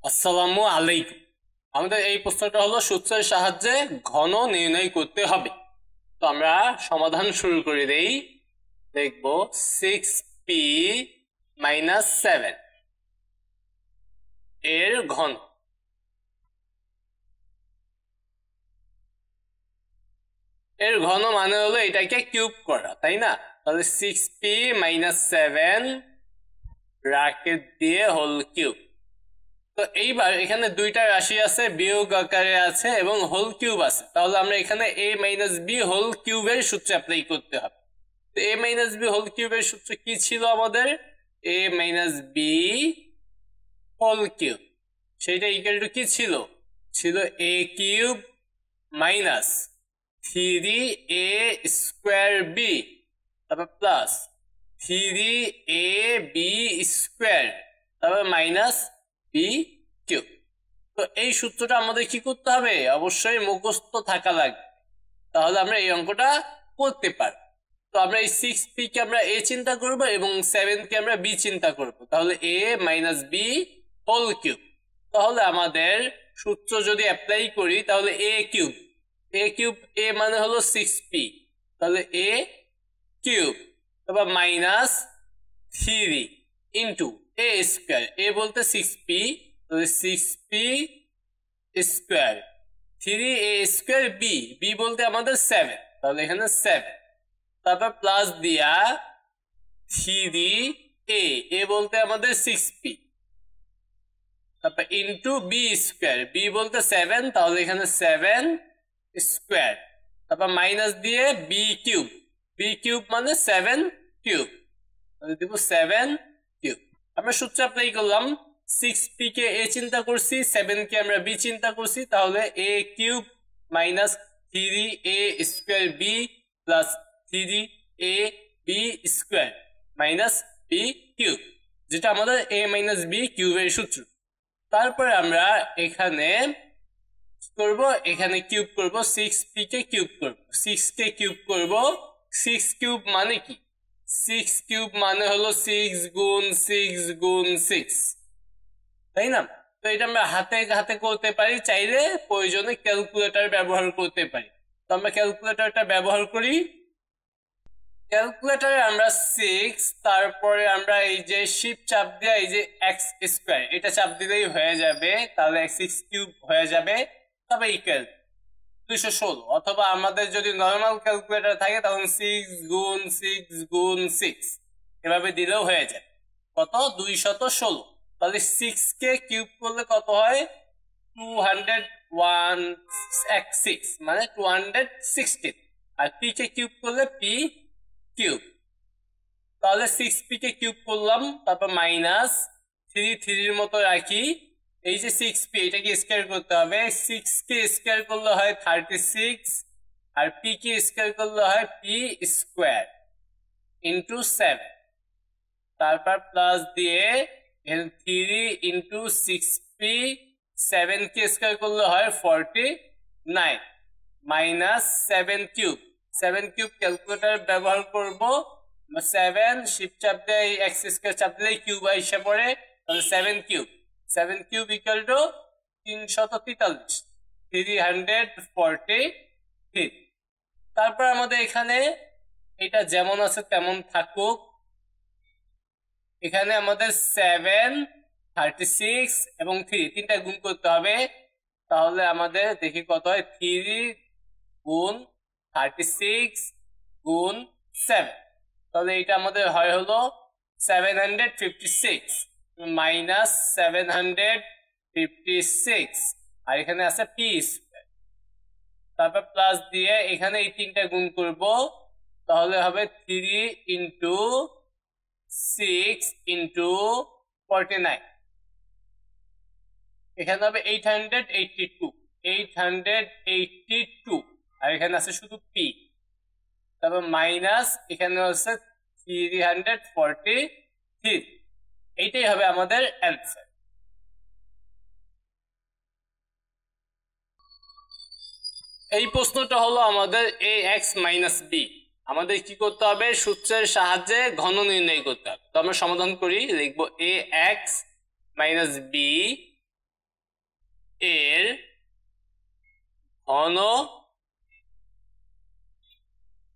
আসসালামু আলাইকুম। আমাদের এই প্রশ্নটা হলো সূত্রের সাহায্যে ঘন নির্ণয় করতে হবে। তো আমরা সমাধান শুরু করে দেই। দেখব 6p - 7 এর ঘন। এর ঘন মানে হলো এটাকে কিউব করা, তাই না? তাহলে 6p - 7 ব্র্যাকেট দিয়ে হোল কিউব। তো এইবার এখানে দুইটা রাশি আছে, বিয়োগ আকারে আছে এবং হোল কিউব আছে। তাহলে আমরা এখানে a - b হোল কিউবের সূত্র অ্যাপ্লাই করতে হবে। তো a - b হোল কিউবের সূত্র কি ছিল আমাদের? a - b হোল কিউব, সেটা ইকুয়াল টু কি ছিল? ছিল a cube minus 3a square b, তারপর প্লাস 3ab স্কোয়ার, তারপর মাইনাস b কিউব। তো এই সূত্রটা আমাদের কি করতে হবে? অবশ্যই মুখস্থ থাকা লাগবে, তাহলে আমরা এই অঙ্কটা করতে পারব। তো আমরা এই 6p কে আমরা a চিন্তা করব এবং 7 কে আমরা b চিন্তা করব। তাহলে a - b হোল কিউব। তাহলে আমাদের সূত্র যদি অ্যাপ্লাই করি তাহলে a কিউব, a মানে হলো 6p, তাহলে a কিউব, তারপর minus 3 into a square, a বলতে 6p, তাহলে 6p square, 3a square b বলতে আমাদের 7, তাহলে এখানে 7, তারপর প্লাস দিয়া 3a বলতে আমাদের 6p, তারপর ইন্টু b স্কোয়ার, b বলতে 7, তাহলে এখানে 7 স্কোয়ার, তারপর মাইনাস দিয়ে b কিউব মানে 7 কিউব, তাহলে দেব 7 কিউব। আমরা সূত্র অ্যাপ্লাই করলাম, 6p কে a চিন্তা করছি, 7 কে আমরা b চিন্তা করছি, তাহলে a cube minus 3a square b plus 3ab square minus b cube, যেটা আমাদের a - b কিউবের সূত্র। তারপরে আমরা এখানে করব, এখানে কিউব করব, 6p কে কিউব করব, 6 কে কিউব করব। 6 কিউব মানে কি? 6 কিউব মানে হলো 6 গুণ 6 গুণ 6, তাই না? তো এটা আমরা হাতে হাতে করতে পারি, চাইলে প্রয়োজনে ক্যালকুলেটর ব্যবহার করতে পারি। তো আমরা ক্যালকুলেটরটা ব্যবহার করি। ক্যালকুলেটরে আমরা 6, তারপরে আমরা এই যে শিফট চাপ দিয়ে এই যে এক্স স্কোয়ার, এটা চাপ দিলেই হয়ে যাবে, তাহলে 6 কিউব হয়ে যাবে, তবে ইকুয়াল 216। অথবা আমাদের যদি নর্মাল ক্যালকুলেটর থাকে তখন 6 গুণ 6 গুণ 6 এভাবে দিলেও হয়ে যায়। কত? 216। তাহলে 6 কে কিউব করলে কত হয়? 216, মানে 216। আর p কে কিউব করলে p কিউব। তাহলে 6p কে কিউব করলাম, তারপর মাইনাস 3 মতো রাখি, এই যে 6p এটাকে স্কয়ার করতে হবে, 6 কে স্কয়ার করলে হয় 36, আর p কে স্কয়ার করলে হয় p স্কয়ার ইন্টু 7, তারপর প্লাস দিয়ে 3 ইন্টু 6p, 7 কে স্কয়ার করলে হয় 49 মাইনাস 7 কিউব। 7 কিউব ক্যালকুলেটর ব্যবহার করব, 7 শিফট চাপ দিয়ে এক্স স্কয়ার চাপ দিলে কিউব আইসা পড়ে, তাহলে 7 কিউব ইকুয়াল টু 343, 343। তারপর আমাদের এখানে এটা যেমন আছে তেমন থাকুক, এখানে আমাদের 7, 36 এবং 3 তিনটা গুণ করতে হবে। তাহলে আমাদের দেখি কত হয়, 3 গুণ 36 গুণ 7, তাহলে এটা আমাদের হয় হলো 756 মাইনাস 756, আর এখানে আছে p স্কয়ার, তারপর প্লাস দিয়ে এখানে এই তিনটা গুণ করব, তাহলে হবে 3 ইন্টু 6 ইন্টু 49, এখানে হবে 882, আর এখানে আছে শুধু p, তারপর মাইনাস এখানে হচ্ছে 343। এইটাই হবে আমাদের অ্যান্সার। এই প্রশ্নটা হলো আমাদের ax - b। আমাদের কি করতে হবে? সূত্রের সাহায্যে ঘন নির্ণয় করতে হবে। তো আমরা সমাধান করি, লিখবো ax - b এর ঘন,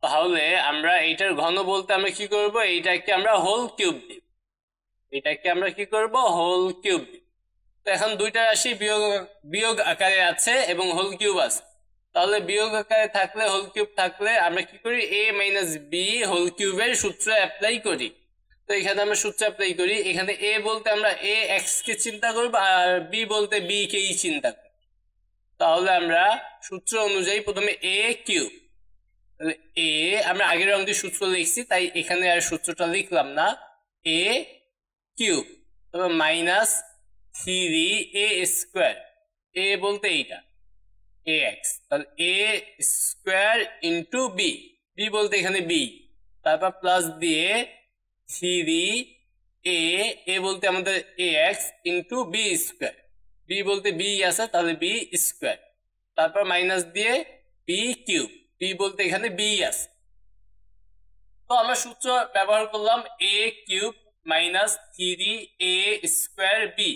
তাহলে আমরা এইটার ঘন বলতে আমরা কি করব, এইটাকে আমরা হোল কিউব দিব, এটাকে আমরা কি করব, হোল কিউব দিব। তো এখন দুইটা রাশি বিয়োগ আকারে আছে এবং হোল কিউব আছে, তাহলে বিয়োগ আকারে থাকলে, হোল কিউব থাকলে আমরা কি করি, a মাইনাস বি হোল কিউবের সূত্র অ্যাপ্লাই করি। তো এখানে আমরা সূত্র অ্যাপ্লাই করি, এখানে a বলতে আমরা a x কে চিন্তা করব আর b বলতে b কেই চিন্তা করব। তাহলে আমরা সূত্র অনুযায়ী প্রথমে a কিউব, তাহলে a আমরা আগের অঙ্কে সূত্র লিখছি তাই এখানে আর সূত্রটা লিখলাম না, a কিউব তবে মাইনাস 3a স্কোয়ার, a বলতে এইটা ax, তাহলে a square into b, b বলতে এখানে b, তারপর প্লাস দিয়ে 3a বলতে আমাদের ax into b square, b বলতে b আছে তাহলে b স্কোয়ার, তারপর মাইনাস দিয়ে b কিউব, বি বলতে এখানে b আছে। তো আমরা সূত্র ব্যবহার করলাম a cube minus 3a square b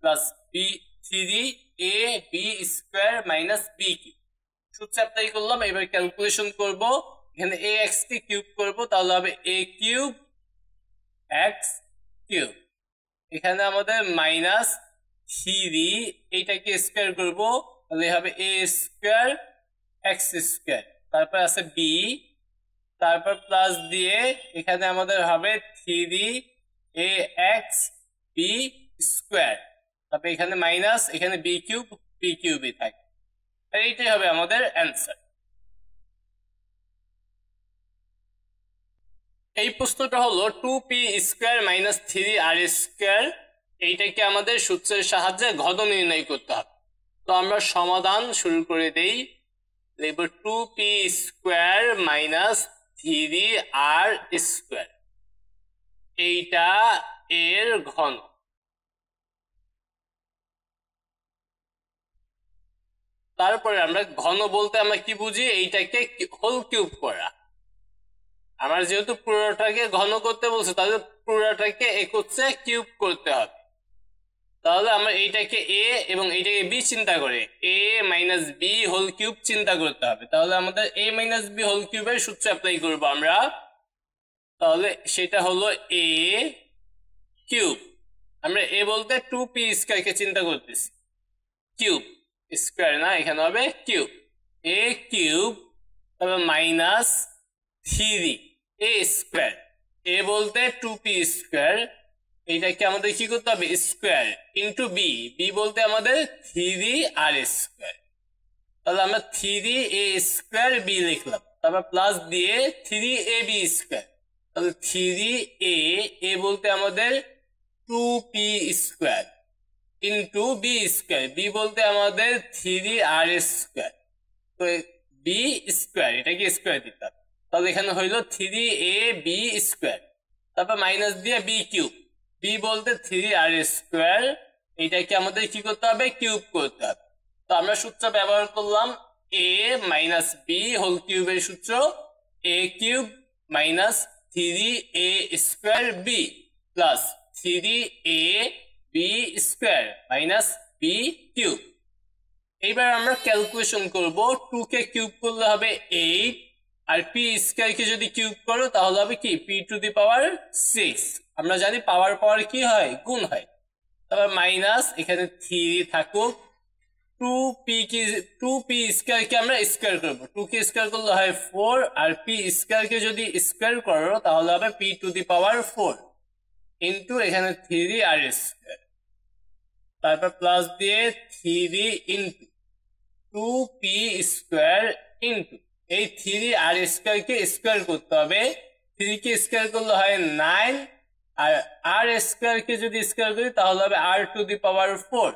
plus b 3a b square minus b cube, সূত্র অ্যাপ্লাই করলাম। এবার ক্যালকুলেশন করব, এখানে ax কে কিউব করব, তাহলে হবে a কিউব x কিউব, এখানে আমাদের মাইনাস 3 এইটাকে স্কোয়ার করব, তাহলে হবে a স্কোয়ার x স্কোয়ার, তারপর আছে b, তারপর প্লাস দিয়ে এখানে আমাদের হবে 3ax b স্কোয়ার, তারপর এখানে মাইনাস, এখানে b কিউবই থাকে, এইটাই হবে আমাদের অ্যান্সার। এই প্রশ্নটা হলো 2p square minus 3r square, এইটাকে আমাদের সূত্রের সাহায্যে ঘন নির্ণয় করতে হবে। তো আমরা সমাধান শুরু করে দেই, লিখব 2p square minus 3r square, এইটা এর ঘন। তারপরে আমরা ঘন বলতে আমরা কি বুঝি, এইটাকে হোল কিউব করা, আমার যেহেতু পুরোটাকে ঘন করতে বলছে তাহলে পুরোটাকে একত্রে কিউব করতে হবে। তাহলে আমরা এইটাকে a এবং এইটাকে b চিন্তা করে a minus b whole cube চিন্তা করতে হবে, তাহলে আমাদের a মাইনাস বি হোল কিউবের সূত্র অ্যাপ্লাই করবো আমরা, তাহলে সেটা হলো a কিউব, আমরা a বলতে 2p স্কয়ারকে চিন্তা করতেছি, কিউব স্কয়ার না, এখানে হবে কিউব, a কিউব তবে মাইনাস 3a স্কয়ার, a বলতে 2p স্কয়ার, এইটাকে আমাদের কি করতে হবে, স্কয়ার ইন্টু বি, বি বলতে আমাদের 3r স্কয়ার, তাহলে আমরা 3a স্কয়ার বি লিখলাম, তারপর প্লাস দিয়ে 3ab স্কয়ার, তাহলে 3a বলতে আমাদের 2p square into b square, b বলতে আমাদের 3r স্কয়ার, তো বি স্কয়ার এটাকে স্কয়ার দিতাম, তাহলে এখানে হইলো 3ab স্কয়ার, তারপর মাইনাস দিয়ে বি কিউব, বি বলতে 3r স্কয়ার, এটাকে আমাদের কি করতে হবে, কিউব করতে হবে। তো আমরা সূত্র ব্যবহার করলাম a মাইনাস বি হোল কিউবের সূত্র, a cube minus 3a square b plus 3a b square minus b cube. এইবার আমরা ক্যালকুলেশন করব, 2 কে কিউব করলে হবে 8 আর পি স্কয়ার কে যদি কিউব করো তাহলে হবে কি p টু দি পাওয়ার 6, আমরা জানি পাওয়ার পাওয়ার কি হয়, গুণ হয়, তারপর মাইনাস এখানে 3 থাকুক, 2p স্কয়ার কে আমরা স্কয়ার করব, 2 কে স্কয়ার করলে হয় 4 আর p স্কয়ার কে যদি স্কয়ার করো তাহলে হবে p two the power 4 into এখানে 3r স্কয়ার, তারপর প্লাস দিয়ে 3 ইনটু 2p স্কয়ার ইনটু এই 3r স্কয়ার কে স্কয়ার করতে হবে, 3 কে স্কয়ার করলে হয় 9 আর r স্কয়ার কে যদি স্কয়ার করি তাহলে হবে r টু দি পাওয়ার 4,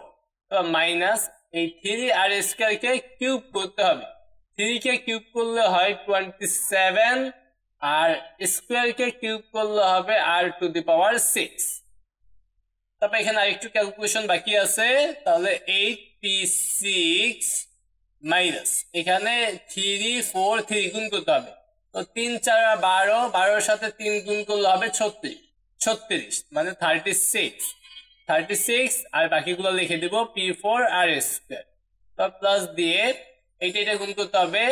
তো মাইনাস এই 3r স্কয়ার কে কিউব করতে হবে, 3 কে কিউব করলে হয় 27 আর স্কয়ার কে কিউব করলে হবে r টু দি পাওয়ার 6। তারপর এখানে আরেকটু ক্যালকুলেশন বাকি আছে, তাহলে 8p6 মাইনাস এখানে 3 4 3 গুণ করতে হবে, তো 3 4 12, 12 সাথে 3 গুণ করলে হবে 36 মানে 36, 36 আর বাকিগুলো লিখে দিব p4 r স্কয়ার প্লাস দিয়ে এটা গুণ করতে হবে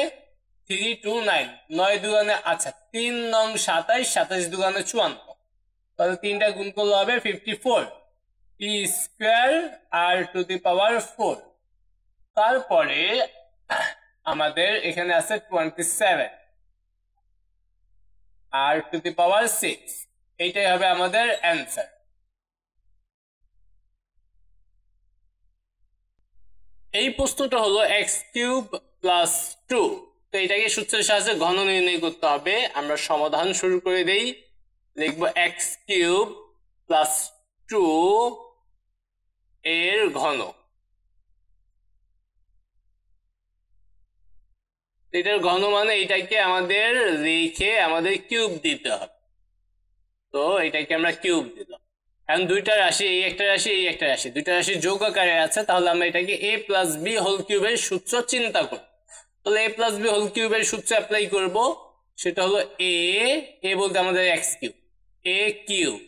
3 2 9 9 দুগুণে আচ্ছা 3 নং 27 27 দুগুণে 54 তাহলে তিনটা গুণ করলে হবে 54 p square r to the power 4 তারপরে আমাদের এখানে আছে 27 r টু দি পাওয়ার 6 এইটাই হবে আমাদের অ্যানসার। এই প্রশ্নটা হলো x³ + 2, তো এটাকে সূত্রের সাহায্যে ঘন নির্ণয় করতে হবে। আমরা সমাধান শুরু করে দেই, লিখব x³ + 2 এর ঘন। এটার ঘন মানে এটাকে আমাদের রেখে আমাদের কিউব দিতে হবে, তো এটাকে আমরা কিউব দিলাম। এখন দুইটা রাশি, এই একটা রাশি এই একটা রাশি, দুইটা রাশি যোগ আকারে আছে, তাহলে আমরা এটাকে a + b হোল কিউবের সূত্র চিন্তা করব। তাহলে a + b হোল কিউবের সূত্র অ্যাপ্লাই করব, সেটা হলো a বলতে আমাদের x³ a কিউব,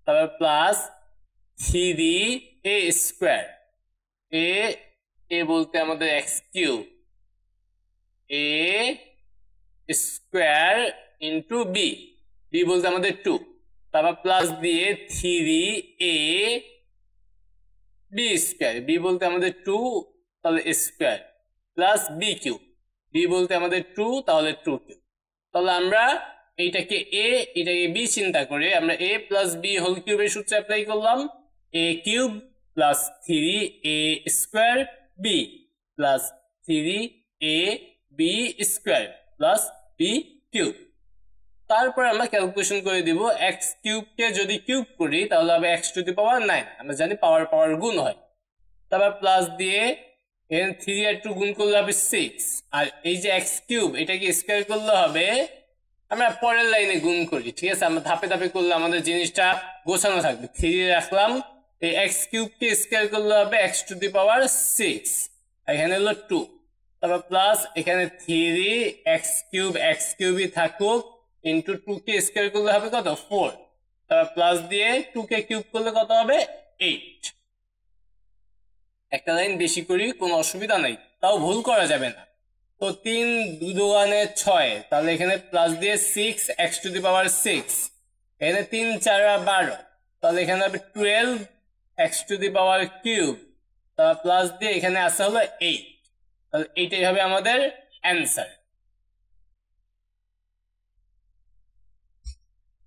তারপর প্লাস 3a স্কয়ার a বলতে আমাদের x³ a square into b বলতে আমাদের 2, তারপর প্লাস দিয়ে 3a b স্কয়ার b বলতে আমাদের 2 তাহলে স্কয়ার প্লাস b³ b বলতে আমাদের 2 তাহলে 2 কিউব। তাহলে আমরা এইটাকে a এটাকে b চিন্তা করে আমরা a + b হোল কিউবের সূত্র অ্যাপ্লাই করলাম, a³ + 3a square b + 3ab square plus b³ তারপর আমরা ক্যালকুলেশন করে দিব x³ কে যদি কিউব করি তাহলে হবে x টু দি পাওয়ার 9, আমরা জানি পাওয়ার পাওয়ার গুণ হয়। তারপর প্লাস দিয়ে এখানে 3 আর 2 গুণ করলে হবে 6, আর এই যে x³ এটাকে স্কয়ার করলে হবে, আমরা পরের লাইনে গুণ করি, ঠিক আছে, আমরা ধাপে ধাপে করলে আমাদের জিনিসটা গোছানো থাকবে। 3 রাখলাম, এই x³ কে স্কয়ার করলে হবে x টু দি পাওয়ার 6, এখানে হলো 2, তারপর প্লাস এখানে 3 x³ থাকুক ইন্টু 2 কে স্কয়ার করলে হবে কত 4, তারপর প্লাস দিয়ে 2 কে কিউব করলে কত হবে 8। একটা লাইন বেশি করি, কোনো অসুবিধা নাই, তাও ভুল করা যাবে না। তো 3 2 6, তাহলে এখানে প্লাস দিয়ে 6 x টু দি পাওয়ার 6, এখানে 3 4 12, তাহলে এখানে হবে 12 x two the power cube, তারপর প্লাস দিয়ে এখানে আসা হলো 8, তাহলে এইটাই হবে আমাদের অ্যান্সার।